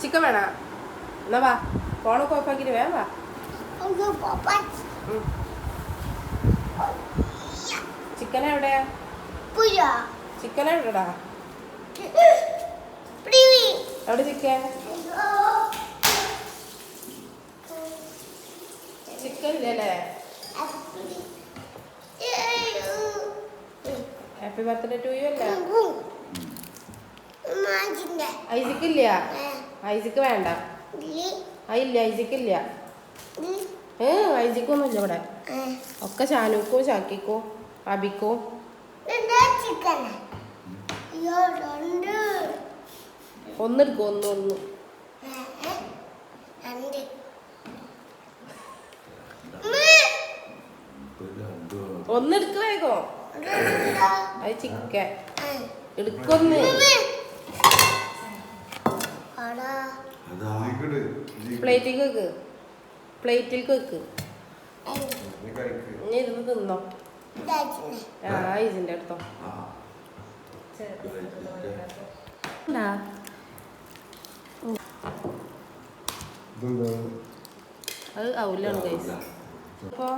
Chicken വേണോ? എന്നാ വാ, ഫോണൊക്കെ ഓഫാക്കിട്ട് വേഗം വാ. ചിക്കൻ എവിടെയാ? ചിക്കൻ എവിടെടാ? എവിടെ ചിക്കൻ? ചിക്കൻ ഇല്ലല്ലേ? ഹാപ്പി ബർത്ത്ഡേ ടു യു അല്ല? ഐസിക്ക് ഇല്ല? ഐസിക്ക് വേണ്ട. ഇല്ല ഐസിക്ക് ഇല്ല. ഐസിക്കൊന്നും ഇല്ല ഇവിടെ. ഒക്കെ ഷാനുക്കോ ഷാക്കിക്കോ അബിക്കോ. ഒന്നെടുക്കോ? ഒന്ന് ഒന്നെടുക്ക വേഗോ. അത് ചിക്കൻ എടുക്കൊന്ന്. പ്ലേറ്റിൽ വെക്ക്, പ്ലേറ്റിൽ വെക്ക്. ഇനി ഇരുന്ന് തിന്നോ. ഐസിന്റെ അടുത്തോ. അത് ഔലാണ് ഗൈസ്. അപ്പോ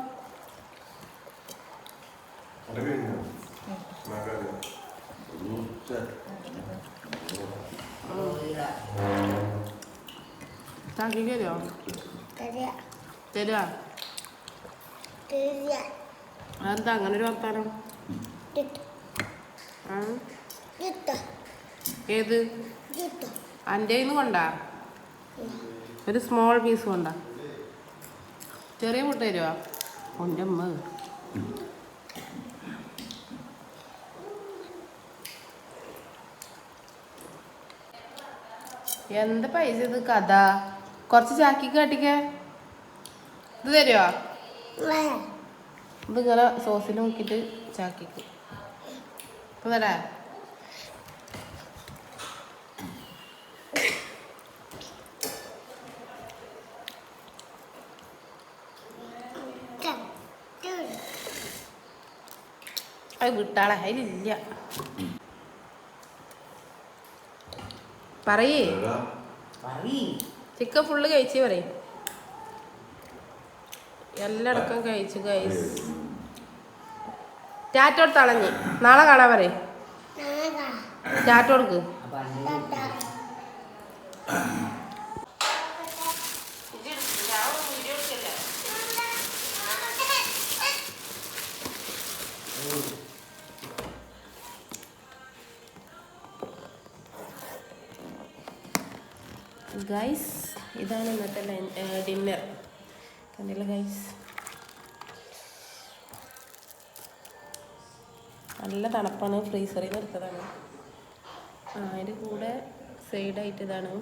താക്കിക്ക് തരുമോ? തരുവാ? അതെന്താ അങ്ങനെ ഒരു വർത്താനം? ഏത് എൻ്റെ കയ്യിൽ നിന്ന് കൊണ്ടാ? ഒരു സ്മോൾ പീസ് കൊണ്ടാ? ചെറിയ മുട്ട തരുവാ? എൻ്റെ അമ്മ എന്താ പൈസ ഇത് കഥ? കുറച്ച് ചാക്കിക്ക് കാട്ടിക്ക. ഇത് തരുമോ? ഇതിങ്ങനെ സോസിൽ നോക്കിയിട്ട് ചാക്കിക്ക് ഇപ്പൊ തരാ. അത് വിട്ടാളെ, അതിലില്ല. പറയേ, ചിക്കൻ ഫുള്ള് കഴിച്ച് പറയും. എല്ലാടക്കം കഴിച്ചു ഗൈസ്. ടാറ്റ കൊടുത്തളഞ്ഞ് നാളെ കാണാൻ പറയും. ടാറ്റ കൊടുക്ക്. ഗൈസ് ഇതാണ് ഇന്നത്തെ ഡിന്നർ. കണ്ടില്ല ഗൈസ്? നല്ല തണുപ്പാണ്, ഫ്രീസറിൽ നിന്ന് എടുത്തതാണ്. അതിൻ്റെ കൂടെ സൈഡായിട്ട് ഇതാണ്